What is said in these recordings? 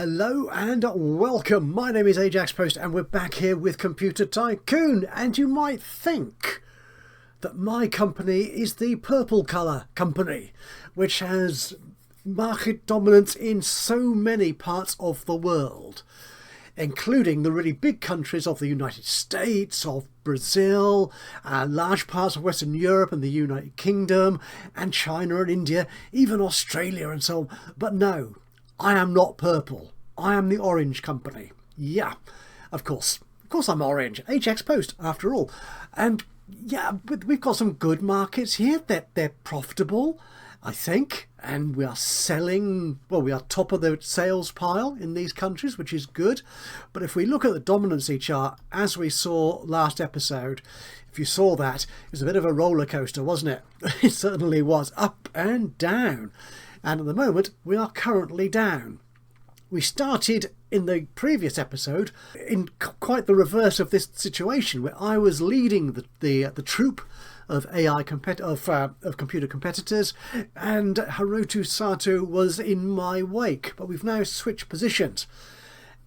Hello and welcome. My name is Ajaxpost and we're back here with Computer Tycoon. And you might think that my company is the purple colour company, which has market dominance in so many parts of the world, including the really big countries of the United States, of Brazil, large parts of Western Europe and the United Kingdom, and China and India, even Australia and so on. But no, I am not purple. I am the orange company. Yeah, of course I'm orange. Ajaxpost, after all. And yeah, we've got some good markets here. They're profitable, I think, and we are selling, well, we are top of the sales pile in these countries, which is good. But if we look at the dominancy chart, as we saw last episode, if you saw that, it was a bit of a roller coaster, wasn't it? It certainly was, up and down. And at the moment, we are currently down. We started in the previous episode in quite the reverse of this situation, where I was leading the troop of computer competitors, and Haruto Sato was in my wake. But we've now switched positions,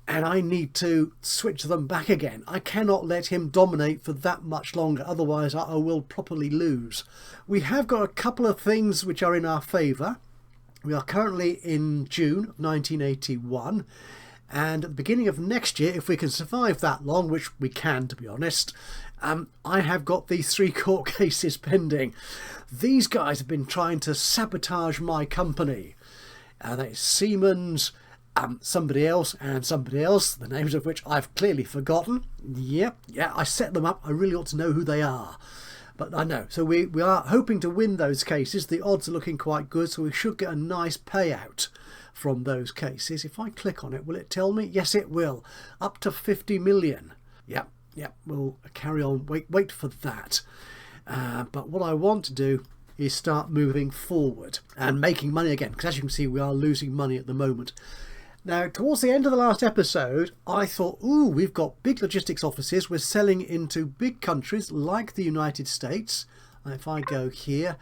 and I need to switch them back again. I cannot let him dominate for that much longer, otherwise I will properly lose. We have got a couple of things which are in our favour. We are currently in June of 1981, and at the beginning of next year, if we can survive that long, which we can, to be honest, I have got these 3 court cases pending. These guys have been trying to sabotage my company. That is Siemens, somebody else, and somebody else, the names of which I've clearly forgotten. Yeah, I set them up. I really ought to know who they are. But I know. So we are hoping to win those cases. The odds are looking quite good, so we should get a nice payout from those cases. If I click on it, will it tell me? Yes, it will. Up to 50 million. Yep, we'll carry on. Wait for that. But what I want to do is start moving forward and making money again, because as you can see, we are losing money at the moment. Now, towards the end of the last episode, I thought, ooh, we've got big logistics offices. We're selling into big countries like the United States. And if I go here,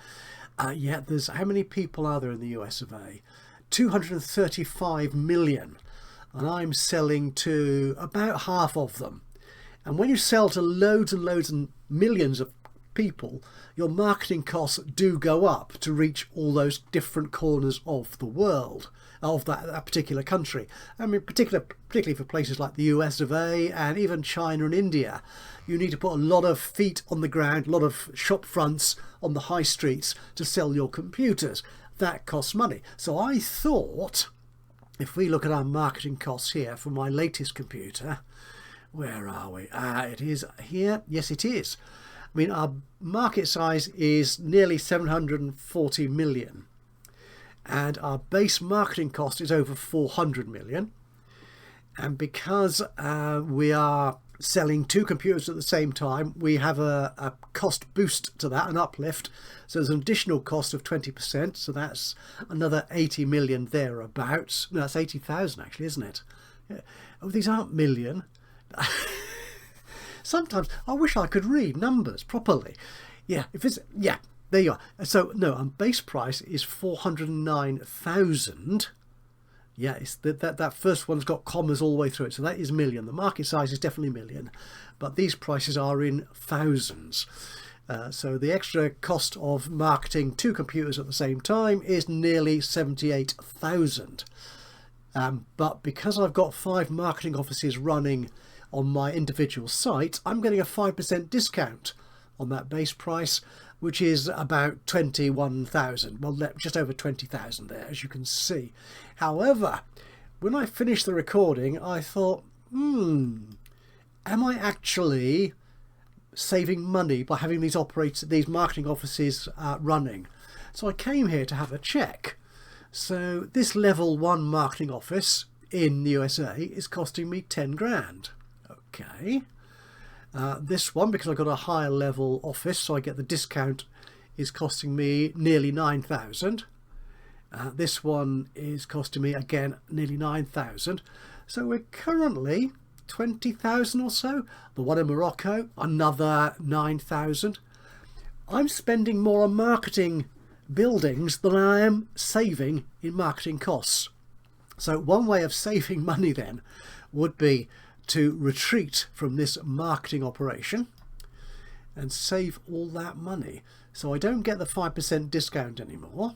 there's, how many people are there in the US of A? 235 million. And I'm selling to about half of them. And when you sell to loads and loads and millions of people, your marketing costs do go up to reach all those different corners of the world, of that particular country. I mean, particularly for places like the US of A and even China and India, you need to put a lot of feet on the ground, a lot of shop fronts on the high streets to sell your computers. That costs money. So I thought, if we look at our marketing costs here for my latest computer, where are we? It is here. Yes, it is. I mean, our market size is nearly 740 million. And our base marketing cost is over 400 million. And because we are selling 2 computers at the same time, we have a cost boost to that, an uplift. So there's an additional cost of 20%. So that's another 80 million thereabouts. No, that's 80,000 actually, isn't it? Yeah. Oh, these aren't million. Sometimes I wish I could read numbers properly. Yeah, there you are. So no, base price is 409,000. Yeah, it's that first one's got commas all the way through it, so that is million. The market size is definitely million, but these prices are in thousands. So the extra cost of marketing 2 computers at the same time is nearly 78,000. But because I've got 5 marketing offices running on my individual site, I'm getting a 5% discount on that base price, which is about 21,000. Well, just over 20,000 there, as you can see. However, when I finished the recording, I thought, am I actually saving money by having these marketing offices running? So I came here to have a check. So this level 1 marketing office in the USA is costing me 10 grand. Okay. This one, because I've got a higher level office, so I get the discount, is costing me nearly 9,000. This one is costing me, again, nearly 9,000. So we're currently 20,000 or so. The one in Morocco, another 9,000. I'm spending more on marketing buildings than I am saving in marketing costs. So one way of saving money then would be to retreat from this marketing operation and save all that money. So I don't get the 5% discount anymore.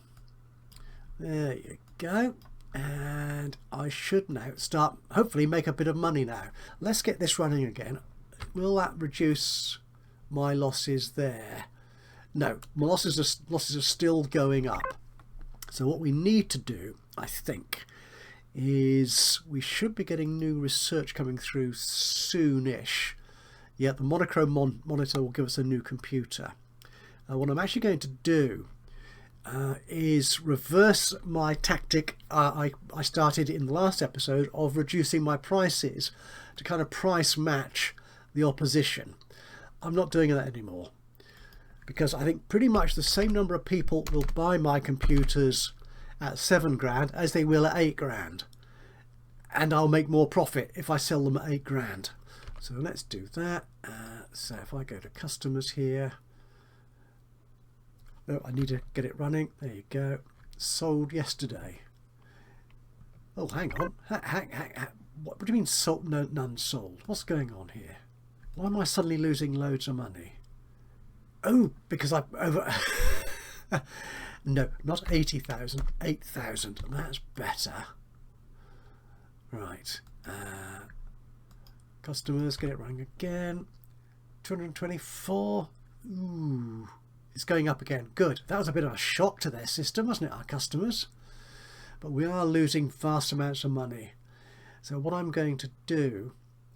There you go. And I should now start, hopefully make a bit of money now. Let's get this running again. Will that reduce my losses there? No, my losses are still going up. So what we need to do, I think, is we should be getting new research coming through soonish. Yeah, the monochrome monitor will give us a new computer. What I'm actually going to do is reverse my tactic I started in the last episode of reducing my prices to kind of price match the opposition. I'm not doing that anymore because I think pretty much the same number of people will buy my computers at 7 grand as they will at 8 grand, and I'll make more profit if I sell them at 8 grand. So let's do that. So if I go to customers here, oh, I need to get it running. There you go. Sold yesterday. Oh, hang on. What do you mean sold? No, none sold. What's going on here? Why am I suddenly losing loads of money? Oh, because I over. No, not 80,000. 8,000. That's better. Right. Customers, get it running again. 224. Ooh. It's going up again. Good. That was a bit of a shock to their system, wasn't it, our customers? But we are losing vast amounts of money. So what I'm going to do...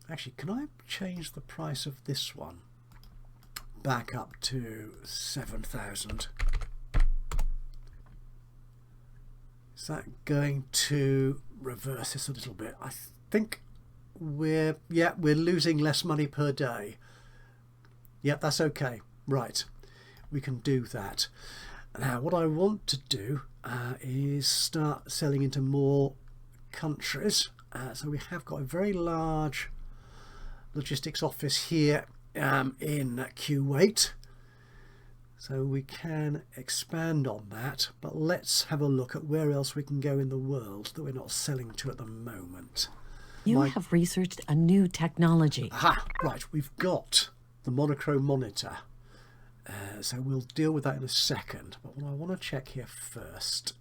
Actually, can I change the price of this one back up to 7,000? Is that going to reverse this a little bit? I think we're losing less money per day. Yep, that's okay. Right. We can do that. Now what I want to do is start selling into more countries. So we have got a very large logistics office here in Kuwait, so we can expand on that, but let's have a look at where else we can go in the world that we're not selling to at the moment. You have researched a new technology. Aha, right, we've got the monochrome monitor. So we'll deal with that in a second, but what I want to check here first.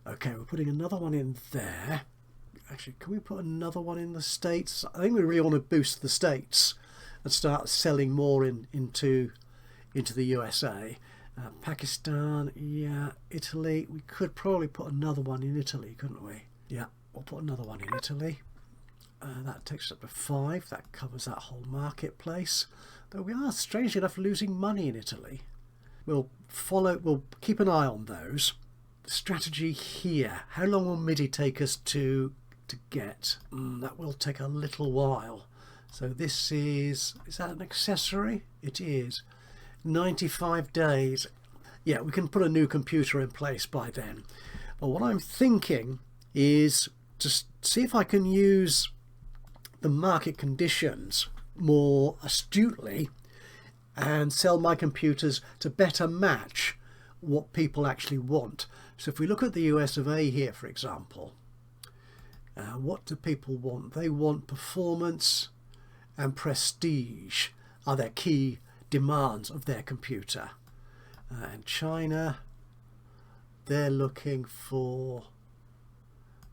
Okay, we're putting another one in there. Actually, can we put another one in the States? I think we really want to boost the States and start selling more into the USA. Pakistan, yeah, Italy. We could probably put another one in Italy, couldn't we? Yeah, we'll put another one in Italy. That takes us up to 5. That covers that whole marketplace. Though we are, strangely enough, losing money in Italy. We'll keep an eye on those. The strategy here. How long will MIDI take us to get? That will take a little while. So this is that an accessory? It is. 95 days. Yeah, we can put a new computer in place by then. But what I'm thinking is to see if I can use the market conditions more astutely and sell my computers to better match what people actually want. So if we look at the US of A here, for example, what do people want? They want performance and prestige are their key demands of their computer. And China, they're looking for,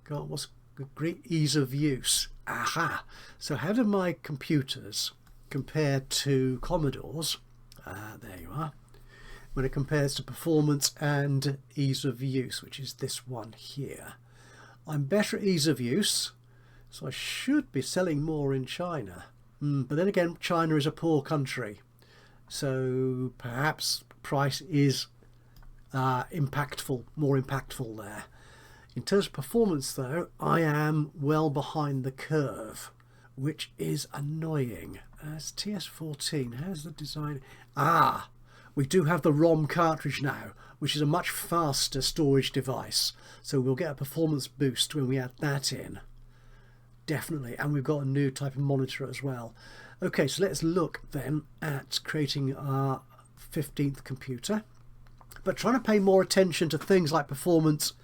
God, what's great ease of use. Aha! So how do my computers compare to Commodore's? There you are. When it compares to performance and ease of use, which is this one here. I'm better at ease of use, so I should be selling more in China. But then again, China is a poor country, so perhaps price is more impactful there. In terms of performance though, I am well behind the curve, which is annoying. It's TS14, how's the design? We do have the ROM cartridge now, which is a much faster storage device, so we'll get a performance boost when we add that in. Definitely, and we've got a new type of monitor as well. Okay, so let's look then at creating our 15th computer, but trying to pay more attention to things like performance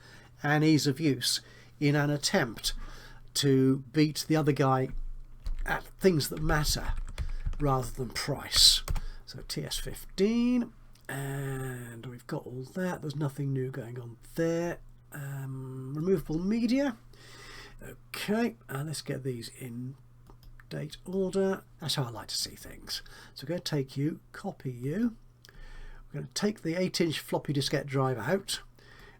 and ease of use in an attempt to beat the other guy at things that matter rather than price. So TS15, and we've got all that. There's nothing new going on there. Removable media. Okay, let's get these in date order. That's how I like to see things. So we're going to take you, copy you. We're going to take the 8-inch floppy diskette drive out,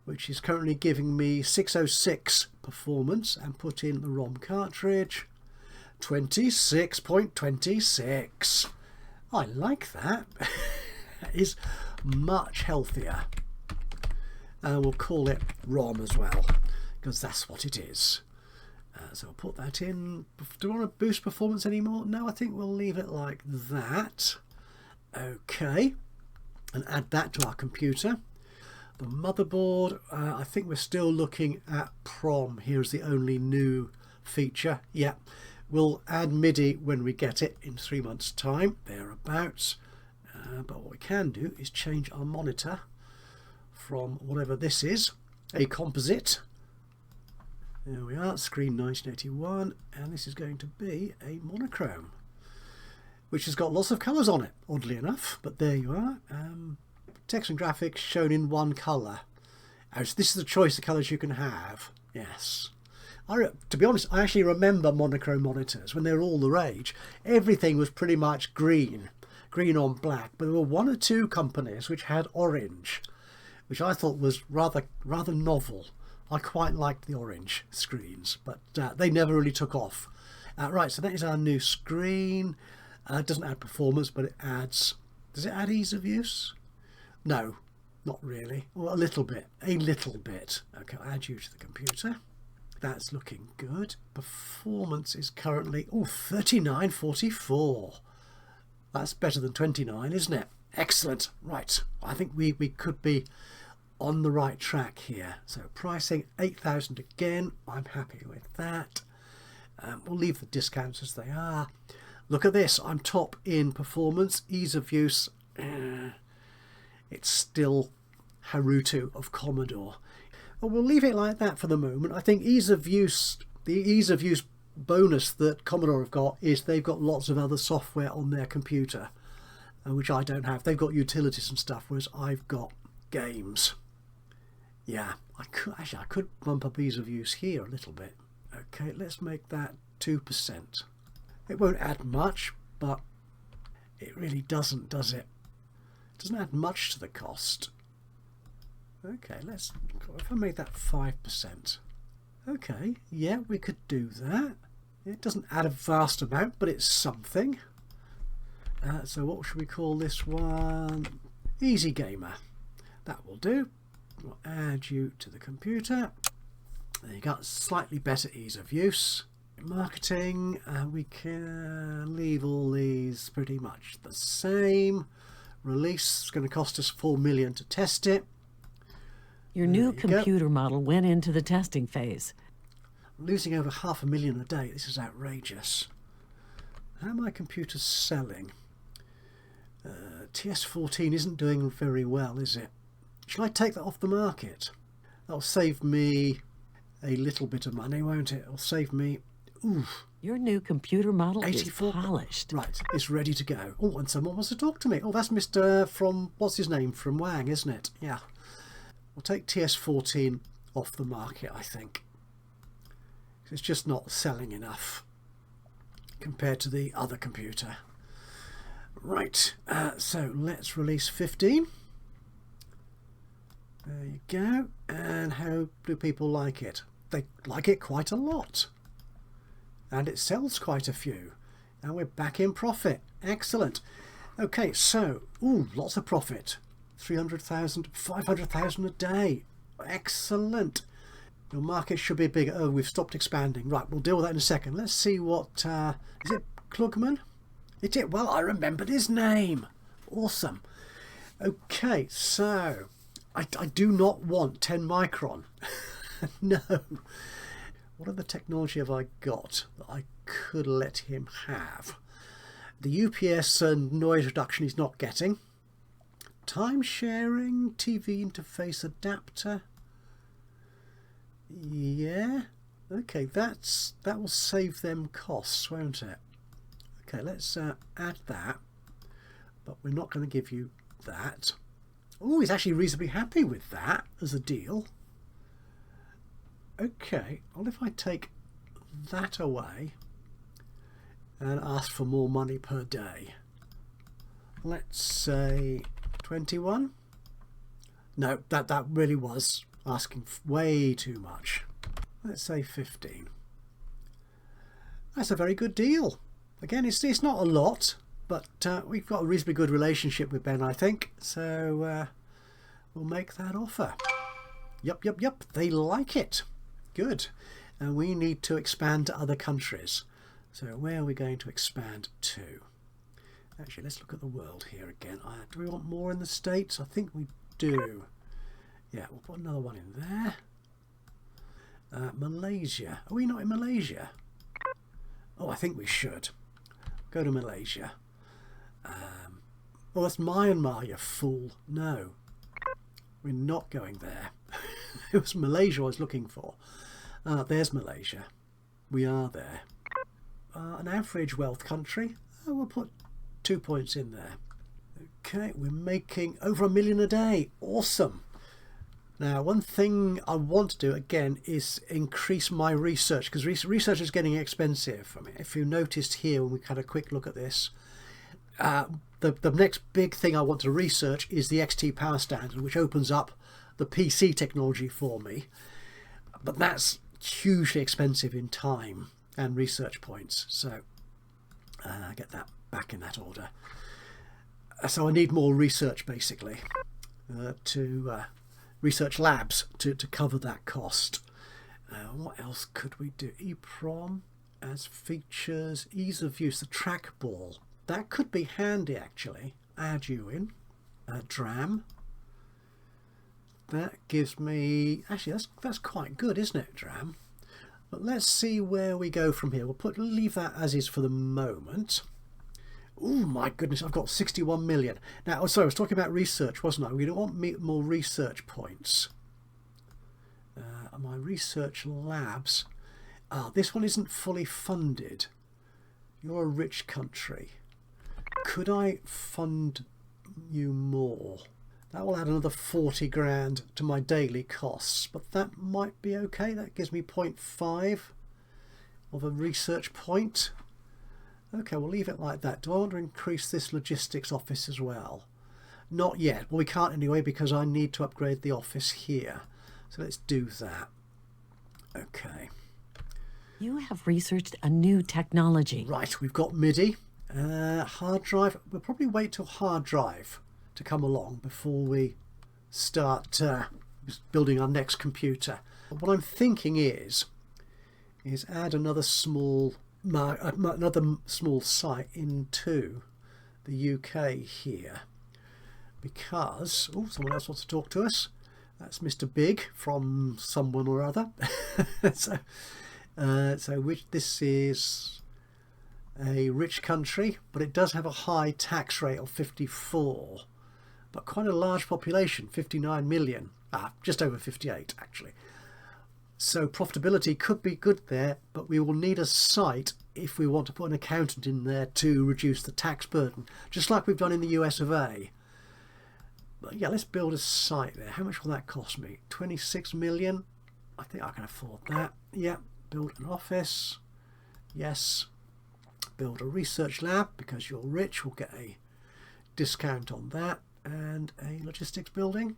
which is currently giving me 606 performance, and put in the ROM cartridge. 26.26. I like that. That is much healthier. And we'll call it ROM as well, because that's what it is. So I'll put that in. Do I want to boost performance anymore? No, I think we'll leave it like that. Okay. And add that to our computer. The motherboard, I think we're still looking at PROM. Here's the only new feature. Yeah, we'll add MIDI when we get it in 3 months' time, thereabouts. But what we can do is change our monitor from whatever this is, a composite. There we are, screen 1981, and this is going to be a monochrome, which has got lots of colours on it, oddly enough, but there you are. Text and graphics shown in one colour. So this is the choice of colours you can have. Yes. To be honest, I actually remember monochrome monitors when they were all the rage. Everything was pretty much green on black, but there were 1 or 2 companies which had orange, which I thought was rather novel. I quite liked the orange screens, but they never really took off. Right, so that is our new screen. It doesn't add performance, but it adds... Does it add ease of use? No, not really. Well, a little bit. A little bit. Okay, I'll add you to the computer. That's looking good. Performance is currently... Oh, 39.44. That's better than 29, isn't it? Excellent. Right, I think we could be on the right track here. So pricing 8,000 again. I'm happy with that. We'll leave the discounts as they are. Look at this. I'm top in performance, ease of use. It's still Haruto of Commodore. Well, we'll leave it like that for the moment. I think ease of use, the ease of use bonus that Commodore have got is they've got lots of other software on their computer, which I don't have. They've got utilities and stuff, whereas I've got games. Yeah, I could bump up ease of use here a little bit. Okay, let's make that 2%. It won't add much, but it really doesn't, does it? It doesn't add much to the cost. Okay, if I make that 5%. Okay, yeah, we could do that. It doesn't add a vast amount, but it's something. So what should we call this one? Easy Gamer. That will do. We'll add you to the computer. There you go, slightly better ease of use. Marketing, we can leave all these pretty much the same. Release is going to cost us 4 million to test it. Your new computer model went into the testing phase. Losing over 500,000 a day. This is outrageous. How are my computers selling? TS14 isn't doing very well, is it? Shall I take that off the market? That'll save me a little bit of money, won't it? It'll save me... Ooh, your new computer model 84. Is polished. Right, it's ready to go. Oh, and someone wants to talk to me. Oh, that's Mr. from... What's his name? From Wang, isn't it? Yeah. We'll take TS14 off the market, I think. It's just not selling enough compared to the other computer. Right, so let's release 15. There you go. And how do people like it? They like it quite a lot. And it sells quite a few. And we're back in profit. Excellent. Okay, so, lots of profit. 300,000, 500,000 a day. Excellent. Your market should be bigger. Oh, we've stopped expanding. Right, we'll deal with that in a second. Let's see what... is it Klugman? It is. Well, I remembered his name. Awesome. Okay, so... I do not want 10 micron. No. What other technology have I got that I could let him have? The UPS and noise reduction he's not getting. Time sharing, TV interface adapter. Yeah. Okay, that will save them costs, won't it? Okay, let's add that. But we're not going to give you that. Oh, he's actually reasonably happy with that as a deal. Okay, well, if I take that away and ask for more money per day, let's say 21. No, that really was asking way too much. Let's say 15. That's a very good deal. Again, it's not a lot, but we've got a reasonably good relationship with Ben, I think. So we'll make that offer. Yup, they like it. Good. And we need to expand to other countries. So where are we going to expand to? Actually, let's look at the world here again. Do we want more in the States? I think we do. Yeah, we'll put another one in there. Malaysia. Are we not in Malaysia? Oh, I think we should. Go to Malaysia. Oh, that's Myanmar, you fool. No. We're not going there. It was Malaysia I was looking for. There's Malaysia. We are there. An average wealth country. We'll put 2 points in there. Okay, we're making over $1 million a day. Awesome. Now, one thing I want to do again is increase my research, because research is getting expensive. I mean, if you noticed here when we had a quick look at this, the next big thing I want to research is the XT power standard, which opens up the PC technology for me. But that's hugely expensive in time and research points. So get that back in that order. So I need more research, basically, research labs to cover that cost. What else could we do? EEPROM as features, ease of use, the trackball. That could be handy, actually. Add you in. DRAM. That gives me... Actually, that's quite good, isn't it, DRAM? But let's see where we go from here. We'll leave that as is for the moment. Oh my goodness, I've got 61 million. Now, sorry, I was talking about research, wasn't I? We don't want more research points. My research labs. This one isn't fully funded. You're a rich country. Could I fund you more? That will add another 40 grand to my daily costs, but that might be okay. That gives me 0.5 of a research point. Okay, we'll leave it like that. Do I want to increase this logistics office as well? Not yet. Well, we can't anyway because I need to upgrade the office here. So let's do that. Okay. You have researched a new technology. Right, we've got MIDI. Hard drive. We'll probably wait till hard drive to come along before we start building our next computer. What I'm thinking is add another small site into the UK here, because someone else wants to talk to us. That's Mr. Big from someone or other. This is a rich country, but it does have a high tax rate of 54, but quite a large population, 59 million, just over 58 actually. So profitability could be good there, but we will need a site if we want to put an accountant in there to reduce the tax burden, just like we've done in the US of A. But yeah, let's build a site there. How much will that cost me? 26 million? I think I can afford that. Yeah, build an office. Yes. Build a research lab, because you're rich, we'll get a discount on that. And a logistics building,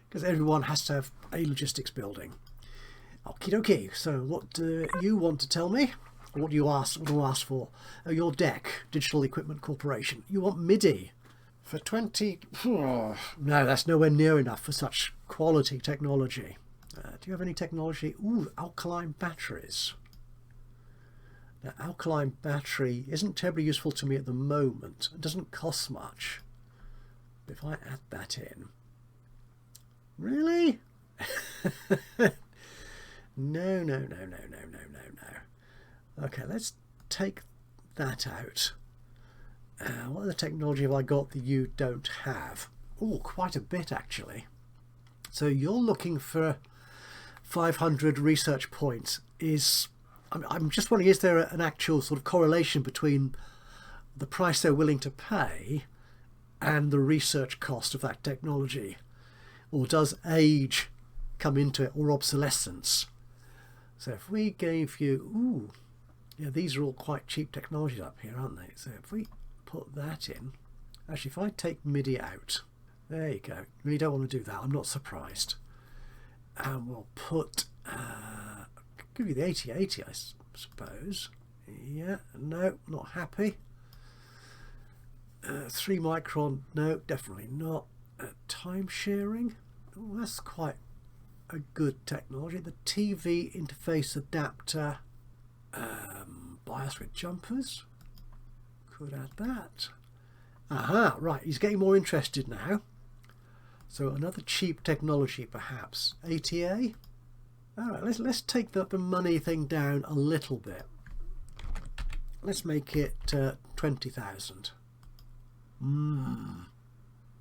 because everyone has to have a logistics building. Okie dokie. So what do you want to tell me? What do you ask for? Your DEC, Digital Equipment Corporation. You want MIDI for 20... No, that's nowhere near enough for such quality technology. Do you have any technology? Alkaline batteries. Now, alkaline battery isn't terribly useful to me at the moment. It doesn't cost much. If I add that in... Really? No. Okay, let's take that out. What other technology have I got that you don't have? Quite a bit actually. So you're looking for 500 research points is... I'm just wondering, is there an actual sort of correlation between the price they're willing to pay and the research cost of that technology? Or does age come into it, or obsolescence? So if we gave you... Ooh, yeah, these are all quite cheap technologies up here, aren't they? So if we put that in... Actually, if I take MIDI out... There you go. Really don't want to do that. I'm not surprised. And we'll put... give you the 8080, I suppose. Yeah, no, not happy. 3 micron, no, definitely not. Time sharing, oh, that's quite a good technology. The TV interface adapter, bias with jumpers, could add that. Aha, right, he's getting more interested now. So another cheap technology perhaps. ATA. Alright, let's take the money thing down a little bit. Let's make it 20,000.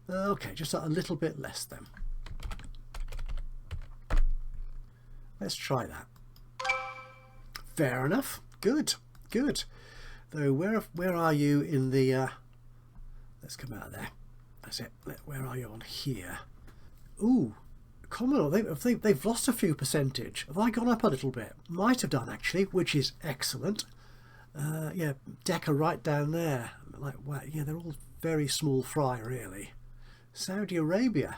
Okay, just a little bit less then. Let's try that. Fair enough. Good, good. Though where are you in the... let's come out of there. That's it. Where are you on here? Ooh. Commodore, they've lost a few percentage. Have I gone up a little bit? Might have done actually, which is excellent. Yeah, Decca right down there. Like, wow, yeah, they're all very small fry really. Saudi Arabia,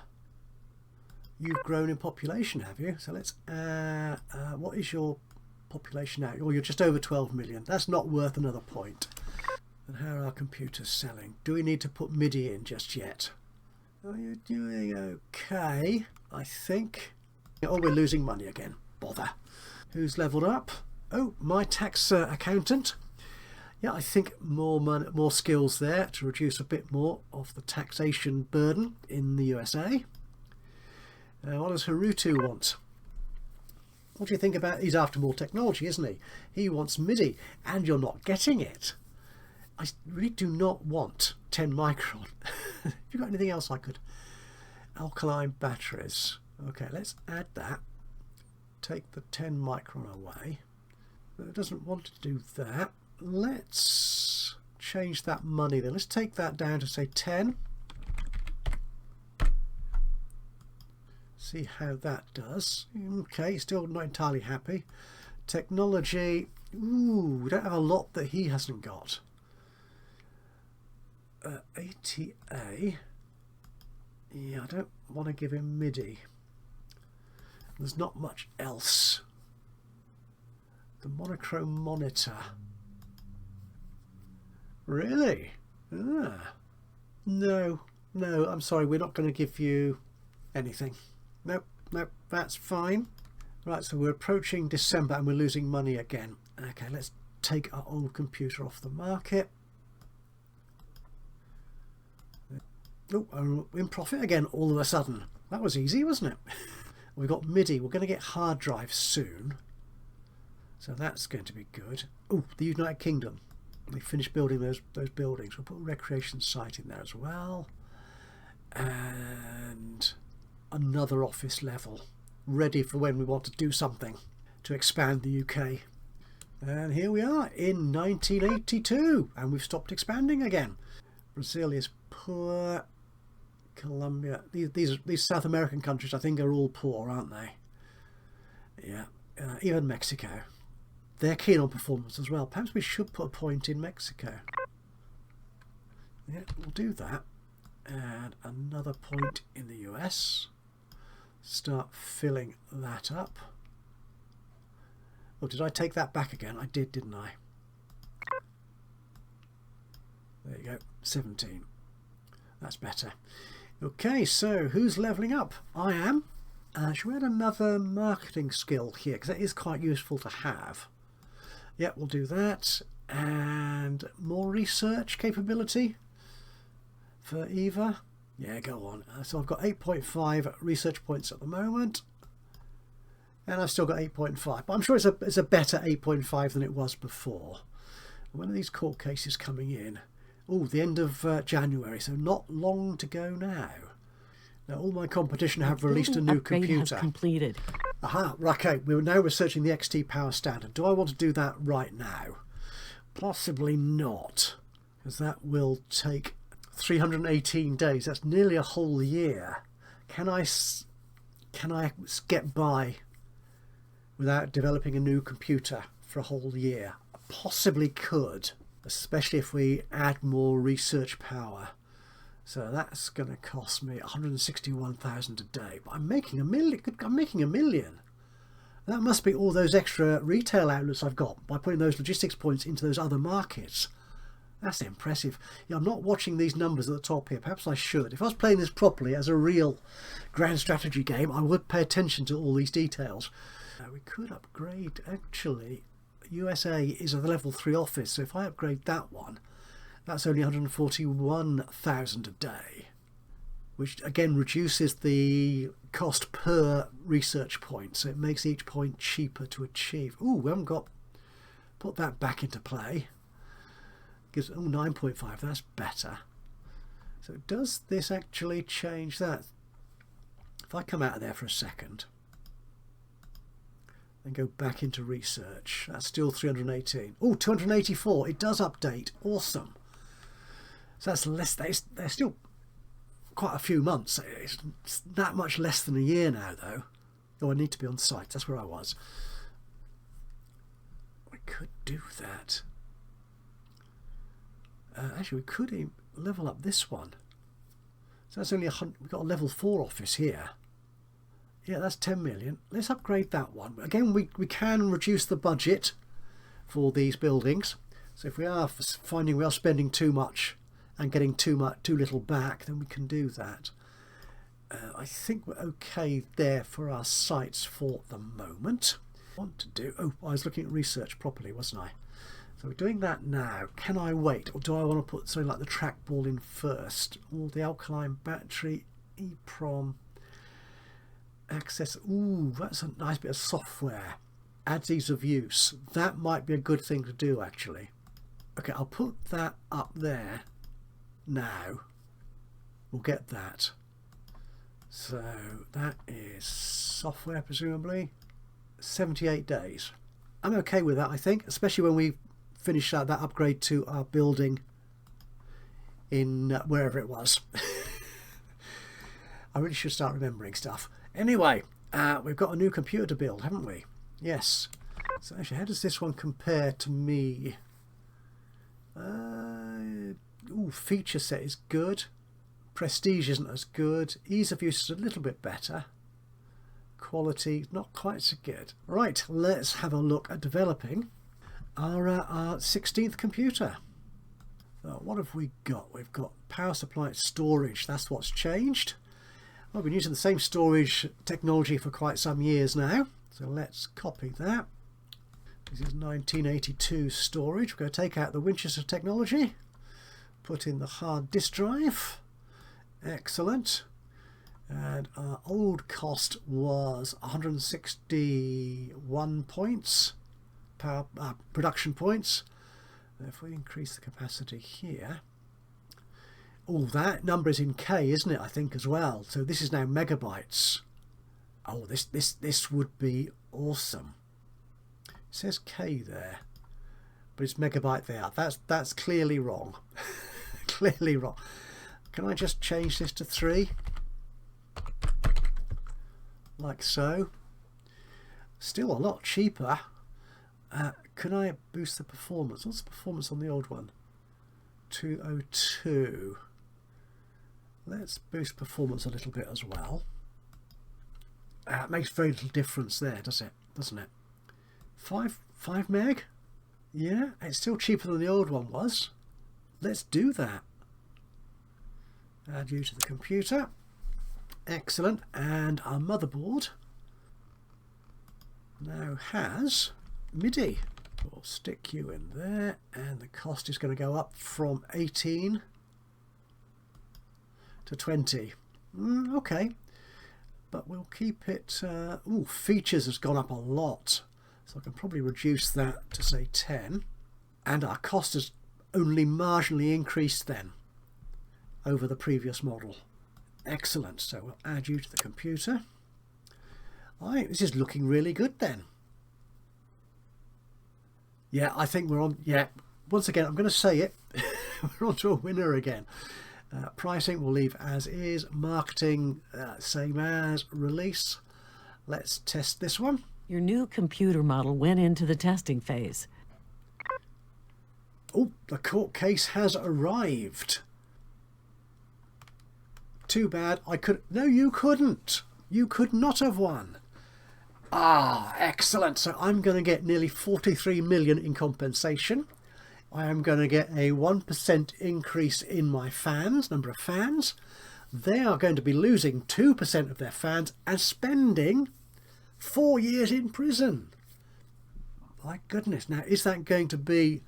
you've grown in population, have you? So let's. What is your population now? Oh, you're just over 12 million. That's not worth another point. And how are our computers selling? Do we need to put MIDI in just yet? Are you doing okay? I think. Oh, we're losing money again. Bother. Who's leveled up? Oh, my tax accountant. Yeah, I think more money, more skills there to reduce a bit more of the taxation burden in the USA. What does Harutu want? What do you think about? He's after more technology, isn't he? He wants MIDI, and you're not getting it. I really do not want 10 micron. Have you got anything else I could? Alkaline batteries. Okay, let's add that. Take the 10 micron away. It doesn't want to do that. Let's change that money then. Let's take that down to say 10. See how that does. Okay, still not entirely happy. Technology. Ooh, we don't have a lot that he hasn't got. ATA. Yeah, I don't want to give him MIDI. There's not much else. The monochrome monitor. Really? Ah. No, I'm sorry, we're not going to give you anything. Nope, that's fine. Right, so we're approaching December and we're losing money again. Okay, let's take our old computer off the market. Oh, in profit again all of a sudden. That was easy, wasn't it? We've got MIDI. We're going to get hard drives soon. So that's going to be good. Oh, the United Kingdom. They finished building those buildings. We'll put a recreation site in there as well. And another office level. Ready for when we want to do something to expand the UK. And here we are in 1982. And we've stopped expanding again. Brazil is poor. Colombia. These South American countries, I think, are all poor, aren't they? Yeah. Even Mexico. They're keen on performance as well. Perhaps we should put a point in Mexico. Yeah, we'll do that. And another point in the US. Start filling that up. Oh, did I take that back again? I did, didn't I? There you go. 17. That's better. Okay, so who's levelling up? I am. Should we add another marketing skill here? Because that is quite useful to have. Yeah, we'll do that. And more research capability for Eva. Yeah, go on. So I've got 8.5 research points at the moment. And I've still got 8.5. But I'm sure it's a better 8.5 than it was before. When are these court cases coming in? Oh, the end of January, so not long to go now. Now, all my competition have released a Building new upgrade computer. has completed. Aha, okay, we're now researching the XT Power Standard. Do I want to do that right now? Possibly not, because that will take 318 days. That's nearly a whole year. Can I get by without developing a new computer for a whole year? I possibly could, especially if we add more research power. So that's going to cost me 161,000 a day. But I'm making a million. I'm making $1 million. That must be all those extra retail outlets I've got by putting those logistics points into those other markets. That's impressive. Yeah, I'm not watching these numbers at the top here. Perhaps I should. If I was playing this properly as a real grand strategy game, I would pay attention to all these details. We could upgrade, actually. USA is a level 3 office, so if I upgrade that one, that's only 141,000 a day, which again reduces the cost per research point, so it makes each point cheaper to achieve. Ooh, we haven't got put that back into play. Gives 9.5. That's better. So does this actually change that? If I come out of there for a second and go back into research, that's still 318. Oh, 284. It does update. Awesome. So that's less. They're still quite a few months. It's that much less than a year now, though. Oh, I need to be on site. That's where I was. We could do that. Actually, we could level up this one. So that's only 100. We've got a level 4 office here. Yeah, that's 10 million. Let's upgrade that one. Again, we can reduce the budget for these buildings. So if we are finding we are spending too much and getting too little back, then we can do that. I think we're okay there for our sites for the moment. I want to do. Oh, I was looking at research properly, wasn't I? So we're doing that now. Can I wait, or do I want to put something like the trackball in first? Or the alkaline battery, EEPROM, access. Ooh, that's a nice bit of software. Adds ease of use. That might be a good thing to do, actually. Okay, I'll put that up there now. We'll get that. So that is software, presumably. 78 days. I'm okay with that, I think, especially when we finish that upgrade to our building in wherever it was. I really should start remembering stuff. Anyway, we've got a new computer to build, haven't we? Yes. So actually, how does this one compare to me? Ooh, feature set is good. Prestige isn't as good. Ease of use is a little bit better. Quality, not quite so good. Right, let's have a look at developing our 16th computer. What have we got? We've got power supply storage. That's what's changed. I've been using the same storage technology for quite some years now. So let's copy that. This is 1982 storage. We're going to take out the Winchester technology. Put in the hard disk drive. Excellent. And our old cost was 161 points, power production points. If we increase the capacity here, oh, that number is in K, isn't it? I think as well. So this is now megabytes. Oh, this would be awesome. It says K there, but it's megabyte there. That's clearly wrong. Clearly wrong. Can I just change this to 3? Like so. Still a lot cheaper. Can I boost the performance? What's the performance on the old one? 202. Let's boost performance a little bit as well. It makes very little difference there, doesn't it? 5 meg? Yeah, it's still cheaper than the old one was. Let's do that. Add you to the computer. Excellent. And our motherboard now has MIDI. We'll stick you in there, and the cost is going to go up from 18 to 20. Okay, but we'll keep it. Ooh, features has gone up a lot, so I can probably reduce that to say 10, and our cost has only marginally increased then over the previous model. Excellent. So we'll add you to the computer. This is looking really good then. Yeah, I think we're on. Yeah, once again, I'm going to say it. We're on to a winner again. Pricing we'll leave as is. Marketing, same as. Release. Let's test this one. Your new computer model went into the testing phase. Oh, the court case has arrived. Too bad I could... No, you couldn't. You could not have won. Ah, excellent. So I'm going to get nearly 43 million in compensation. I am going to get a 1% increase in my fans, number of fans. They are going to be losing 2% of their fans and spending 4 years in prison. My goodness. Now, is that going to be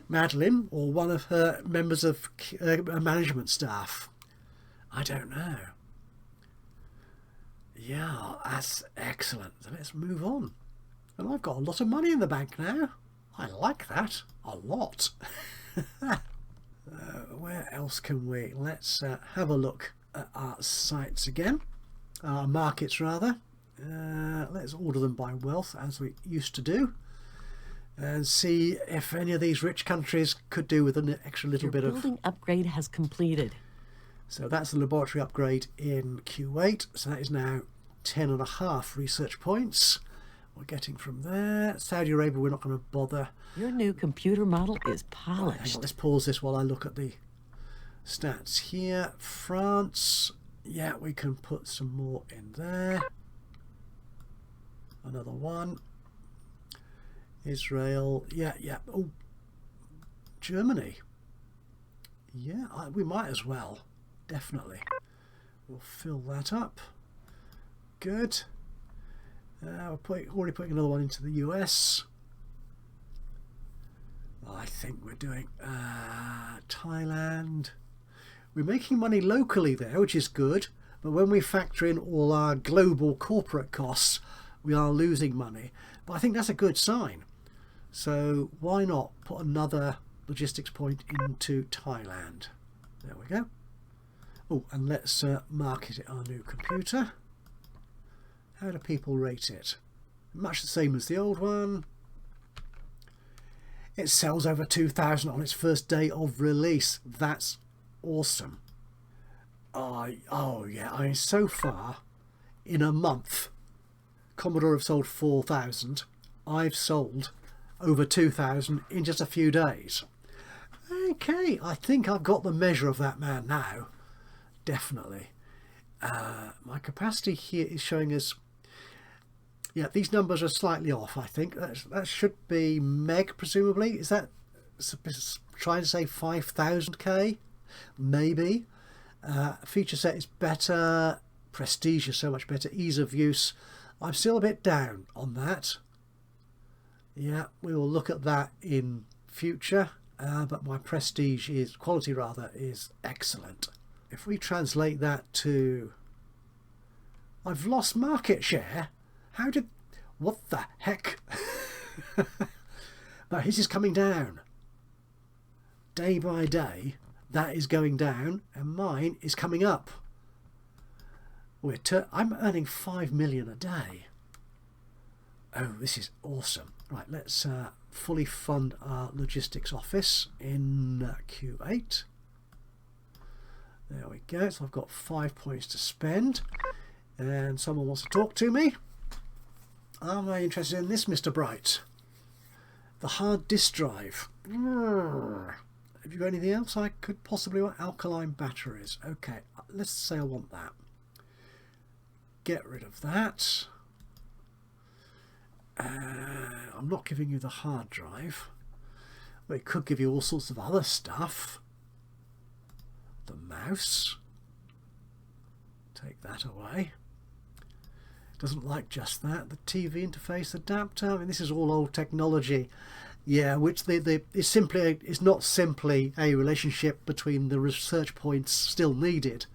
Madeline or one of her members of management staff? I don't know. Yeah, that's excellent. So let's move on. And I've got a lot of money in the bank now. I like that a lot. Where else can we? Let's have a look at our sites again. Our markets rather. Let's order them by wealth as we used to do. And see if any of these rich countries could do with an extra little bit of... Your building upgrade has completed. So that's the laboratory upgrade in Q8. So that is now 10.5 research points. We're getting from there. Saudi Arabia, we're not going to bother. Your new computer model is Hang on, polished. let's pause this while I look at the stats here. France, yeah, we can put some more in there. Another one. Israel, yeah. Oh, Germany. Yeah, we might as well. Definitely. We'll fill that up. Good. We're already putting another one into the US. I think we're doing Thailand. We're making money locally there, which is good. But when we factor in all our global corporate costs, we are losing money. But I think that's a good sign. So why not put another logistics point into Thailand? There we go. Oh, and let's market it our new computer. How do people rate it? Much the same as the old one. It sells over 2,000 on its first day of release. That's awesome. Oh yeah, I mean, so far in a month Commodore have sold 4,000. I've sold over 2,000 in just a few days. Okay, I think I've got the measure of that man now. Definitely. My capacity here is showing us... Yeah, these numbers are slightly off, I think. That should be meg, presumably. Is that trying to say 5,000k? Maybe. Feature set is better. Prestige is so much better. Ease of use. I'm still a bit down on that. Yeah, we will look at that in future. But my prestige is, quality rather, is excellent. If we translate that to... I've lost market share? How did... What the heck? But his is coming down. Day by day, that is going down, and mine is coming up. I'm earning 5 million a day. Oh, this is awesome. Right, let's fully fund our logistics office in Q8. There we go. So I've got 5 points to spend. And someone wants to talk to me. Am I interested in this, Mr. Bright? The hard disk drive. Have you got anything else I could possibly want? Alkaline batteries. Okay, let's say I want that. Get rid of that. I'm not giving you the hard drive. Well, it could give you all sorts of other stuff. The mouse. Take that away. Doesn't like just that. The TV interface adapter. I mean, this is all old technology. Yeah, which is not simply a relationship between the research points still needed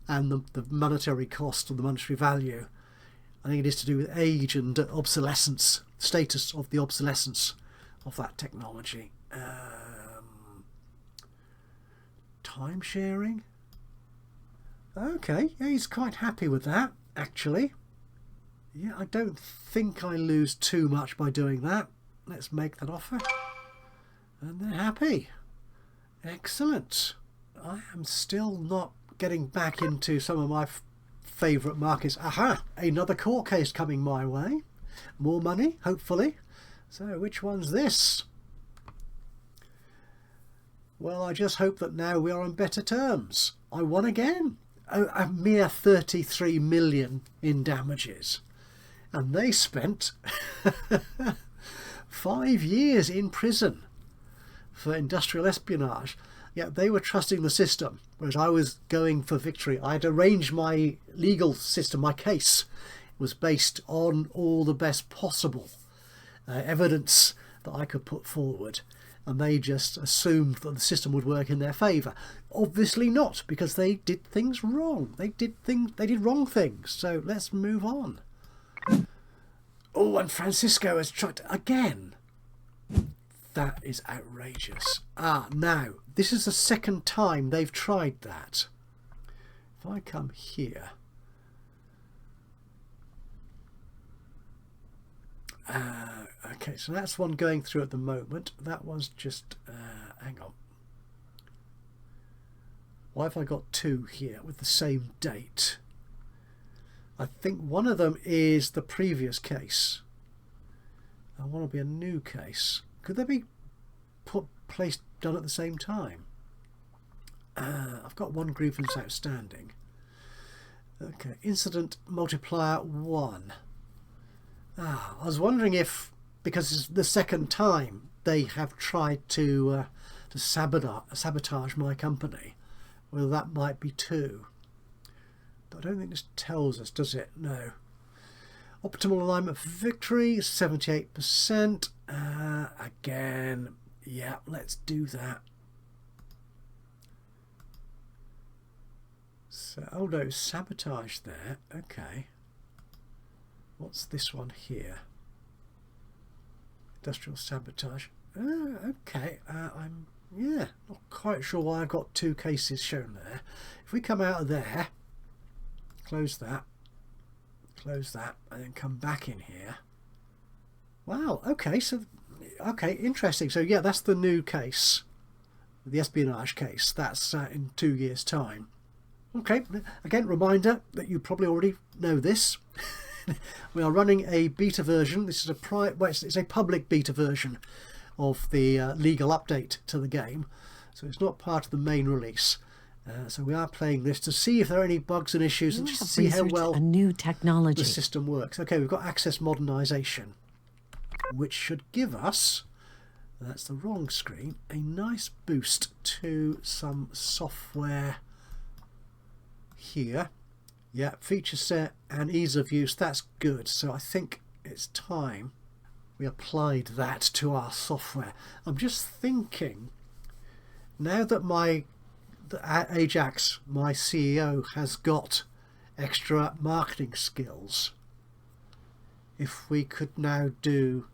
and the monetary cost or the monetary value. I think it is to do with age and obsolescence, status of the obsolescence of that technology. Time sharing? Okay, yeah, he's quite happy with that, actually. Yeah, I don't think I lose too much by doing that. Let's make that offer. And they're happy. Excellent. I am still not getting back into some of my favourite markets. Aha! Another court case coming my way. More money, hopefully. So which one's this? Well, I just hope that now we are on better terms. I won again. A mere 33 million in damages. And they spent 5 years in prison for industrial espionage. Yeah, they were trusting the system, whereas I was going for victory. I had arranged my legal system. My case was based on all the best possible evidence that I could put forward, and they just assumed that the system would work in their favour. Obviously not, because they did things wrong. They did wrong things. So let's move on. Oh, and Francisco has tried to, again. That is outrageous. Now this is the second time they've tried that. If I come here, okay, so that's one going through at the moment. That one's just hang on. Why have I got two here with the same date? I think one of them is the previous case. I want to be a new case. Could they be done at the same time? I've got one grievance outstanding. Okay, incident multiplier 1. I was wondering if, because it's the second time they have tried to sabotage my company, whether that might be 2. But I don't think this tells us, does it? No. Optimal alignment for victory, 78%. Again, yeah, let's do that. So, oh no, sabotage there. Okay. What's this one here? Industrial sabotage. Okay. I'm not quite sure why I've got 2 cases shown there. If we come out of there, close that, and then come back in here. Wow. Okay. So, okay, interesting. So yeah, that's the new case, the espionage case. That's in 2 years' time. Okay. Again, reminder that you probably already know this. We are running a beta version. This is it's a public beta version of the legal update to the game, so it's not part of the main release. So we are playing this to see if there are any bugs and issues, and just to see how well a new technology the system works. Okay, we've got access modernization, which should give us, that's the wrong screen, a nice boost to some software here. Yeah, feature set and ease of use, that's good. So I think it's time we applied that to our software. I'm just thinking, now that Ajax, my CEO, has got extra marketing skills, if we could now do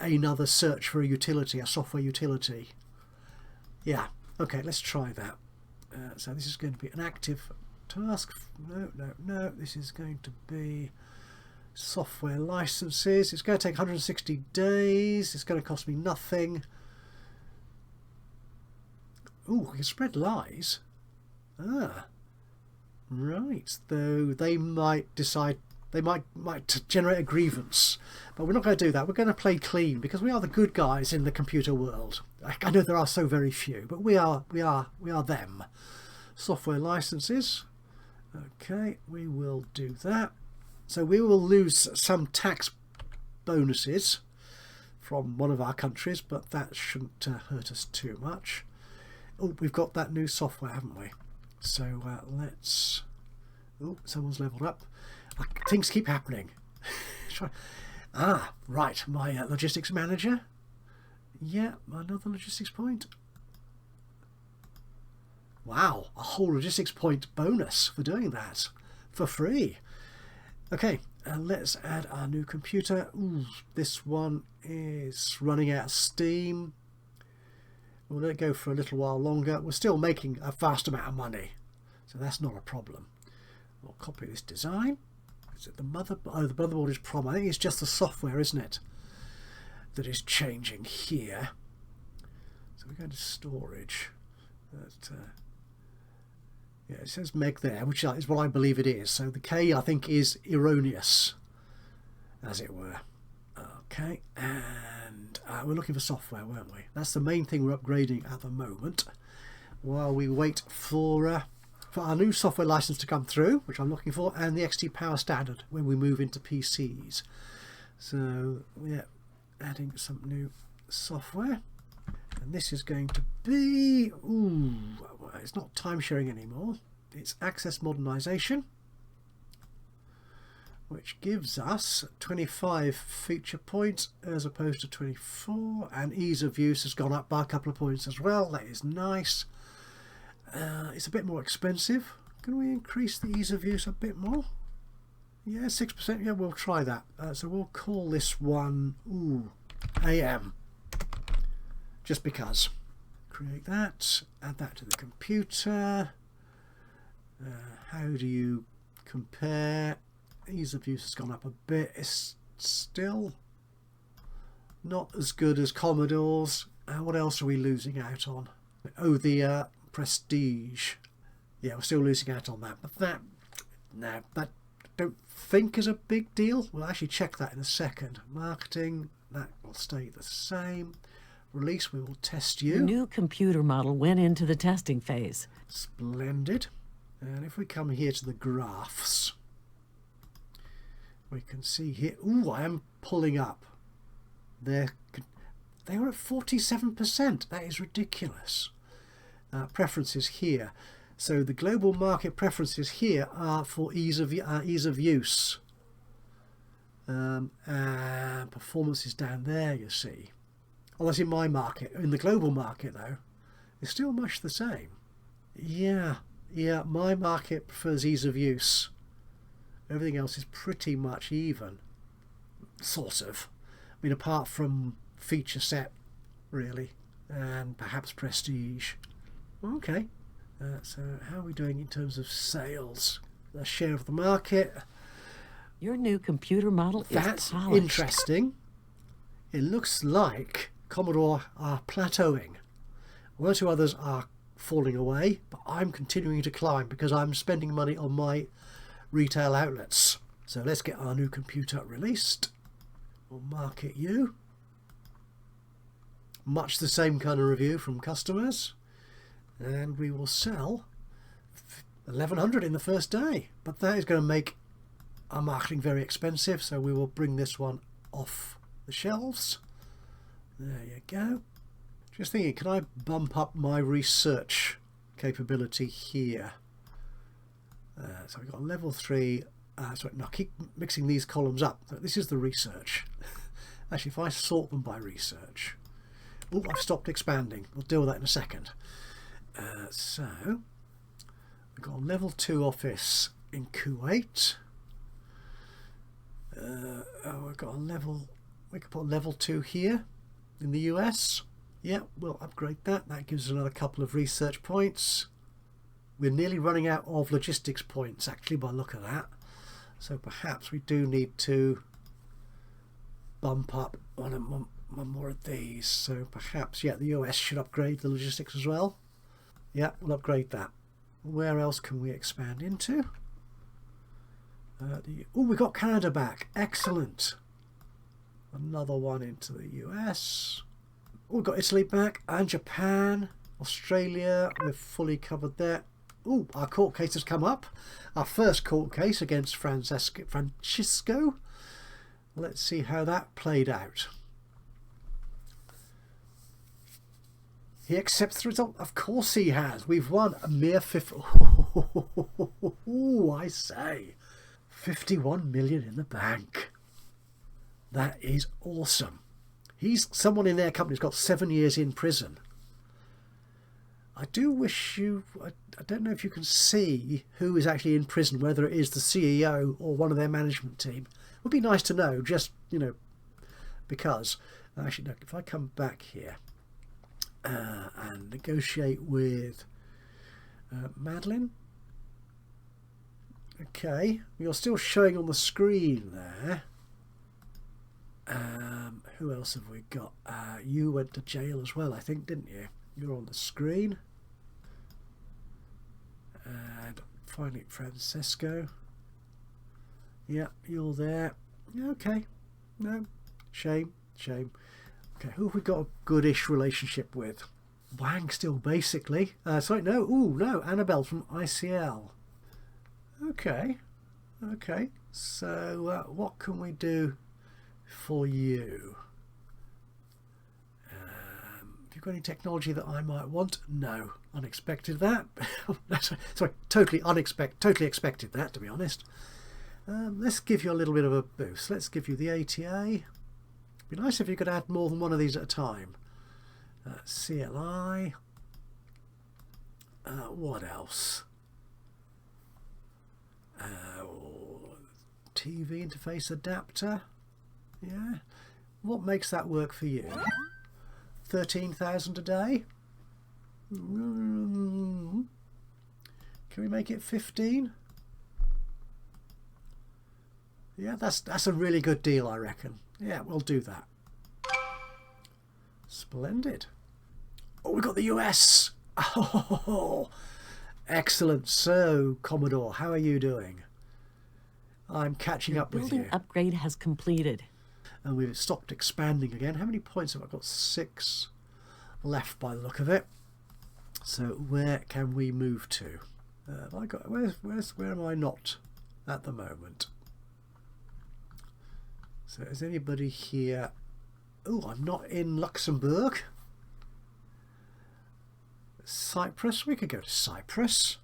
another search for a utility, a software utility. Yeah, okay, let's try that. So this is going to be an active task. No, this is going to be software licenses. It's going to take 160 days. It's going to cost me nothing. Ooh, I can spread lies. Right. Though they might decide, they might generate a grievance, but we're not going to do that. We're going to play clean because we are the good guys in the computer world. I know there are so very few, but we are them. Software licenses. Okay, we will do that. So we will lose some tax bonuses from one of our countries, but that shouldn't hurt us too much. Oh, we've got that new software, haven't we? So let's... Oh, someone's leveled up. Things keep happening. Right, my logistics manager. Yeah, another logistics point. Wow, a whole logistics point bonus for doing that for free. Okay, let's add our new computer. Ooh, this one is running out of steam. We'll let it go for a little while longer. We're still making a vast amount of money, So that's not a problem. We'll copy this design. Is it the mother? Oh, the motherboard is prom. I think it's just the software, isn't it, that is changing here. So we go to storage. Yeah, it says meg there, which is what I believe it is. So the K, I think, is erroneous, as it were. Okay, and we're looking for software, weren't we? That's the main thing we're upgrading at the moment, while we wait for our new software license to come through, which I'm looking for, and the XT Power Standard when we move into PCs. So we're adding some new software, and this is going to be, it's not time sharing anymore, it's access modernization, which gives us 25 feature points as opposed to 24, and ease of use has gone up by a couple of points as well. That is nice. It's a bit more expensive. Can we increase the ease of use a bit more? Yeah, 6%. Yeah, we'll try that. So we'll call this one AM, just because. Create that, add that to the computer. How do you compare? Ease of use has gone up a bit. It's still not as good as Commodore's. What else are we losing out on? Oh, the prestige. Yeah, we're still losing out on that. But that I don't think is a big deal. We'll actually check that in a second. Marketing, that will stay the same. Release, we will test you. The new computer model went into the testing phase. Splendid. And if we come here to the graphs, we can see here, I am pulling up. They were at 47%. That is ridiculous. Preferences here. So the global market preferences here are for ease of use. And performance is down there, you see. Well, that's in my market. In the global market, though, it's still much the same. Yeah, my market prefers ease of use. Everything else is pretty much even, sort of. I mean, apart from feature set, really, and perhaps prestige. Okay, so how are we doing in terms of sales? The share of the market. Your new computer model That's is polished. interesting. It looks like Commodore are plateauing. One or two others are falling away, but I'm continuing to climb because I'm spending money on my retail outlets. So let's get our new computer released. We'll market you. Much the same kind of review from customers, and we will sell 1100 in the first day, but that is going to make our marketing very expensive, so we will bring this one off the shelves. There you go. Just thinking, can I bump up my research capability here? So we've got level 3. Sorry, no, I keep mixing these columns up. This is the research. Actually, if I sort them by research. Oh, I've stopped expanding. We'll deal with that in a second. So we've got a level 2 office in Kuwait. We've got a level. We could put level 2 here in the US. Yeah, we'll upgrade that. That gives us another couple of research points. We're nearly running out of logistics points, actually, by the look of that. So perhaps we do need to bump up one more of these. So perhaps, yeah, the US should upgrade the logistics as well. Yeah, we'll upgrade that. Where else can we expand into? We got Canada back. Excellent. Another one into the US. We've got Italy back and Japan. Australia, we're fully covered there. Our court case has come up. Our first court case against Francisco. Let's see how that played out. He accepts the result. Of course he has. We've won a mere 50. I say. 51 million in the bank. That is awesome. He's someone in their company who's got 7 years in prison. I do wish you, I don't know if you can see who is actually in prison, whether it is the CEO or one of their management team. It would be nice to know, just, because, actually, look, if I come back here and negotiate with Madeline, Okay, you're still showing on the screen there. Who else have we got? You went to jail as well, I think, didn't you? You're on the screen. And finally, Francesco. Yeah, you're there. Okay. No, shame. Okay, who have we got a goodish relationship with? Wang still, basically. Sorry, no. Ooh, no. Annabelle from ICL. Okay. So, what can we do for you? Have you got any technology that I might want? No. Unexpected that. Sorry, totally expected that, to be honest. Let's give you a little bit of a boost. Let's give you the ATA. It'd be nice if you could add more than one of these at a time. CLI. What else? TV interface adapter. Yeah. What makes that work for you? 13,000 a day? Can we make it 15? Yeah, that's a really good deal, I reckon. Yeah, we'll do that. Splendid. Oh, we've got the US. Oh, excellent. So, Commodore, how are you doing? I'm catching up with you. Building upgrade has completed. And we've stopped expanding again. How many points have I got? 6 left by the look of it. So where can we move to? Have I got where am I not at the moment? So is anybody here? Oh, I'm not in Luxembourg. Cyprus. We could go to Cyprus.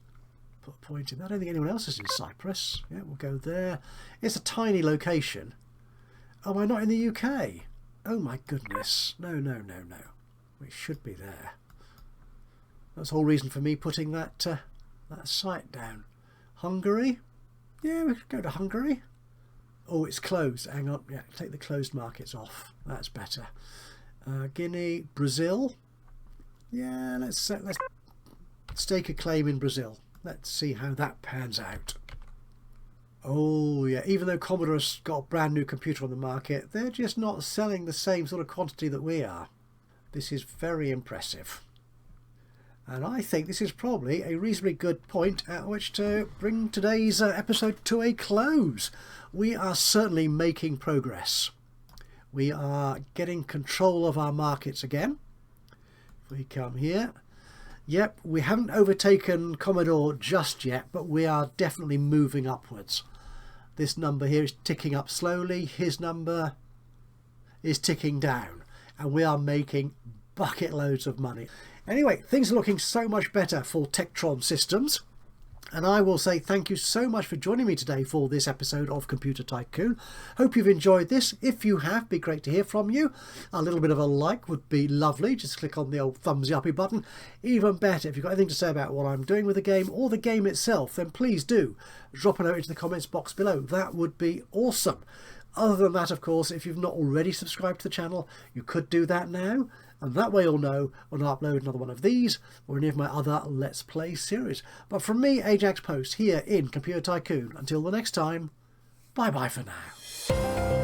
Put a point in that. I don't think anyone else is in Cyprus. Yeah, we'll go there. It's a tiny location. Oh, am I not in the UK? Oh my goodness. No. We should be there. That's the whole reason for me putting that site down. Hungary? Yeah, we could go to Hungary. Oh, it's closed. Hang on. Yeah, take the closed markets off. That's better. Guinea, Brazil. Yeah, let's stake a claim in Brazil. Let's see how that pans out. Oh yeah, even though Commodore's got a brand new computer on the market, they're just not selling the same sort of quantity that we are. This is very impressive. And I think this is probably a reasonably good point at which to bring today's episode to a close. We are certainly making progress. We are getting control of our markets again. If we come here. Yep, we haven't overtaken Commodore just yet, but we are definitely moving upwards. This number here is ticking up slowly. His number is ticking down. And we are making bucket loads of money. Anyway, things are looking so much better for Tektron Systems. And I will say thank you so much for joining me today for this episode of Computer Tycoon. Hope you've enjoyed this. If you have, it'd be great to hear from you. A little bit of a like would be lovely. Just click on the old thumbsy uppy button. Even better, if you've got anything to say about what I'm doing with the game or the game itself, then please do drop a note into the comments box below. That would be awesome. Other than that, of course, if you've not already subscribed to the channel, you could do that now. And that way you'll know when I upload another one of these or any of my other Let's Play series. But from me, Ajaxpost, here in Computer Tycoon, until the next time, bye-bye for now.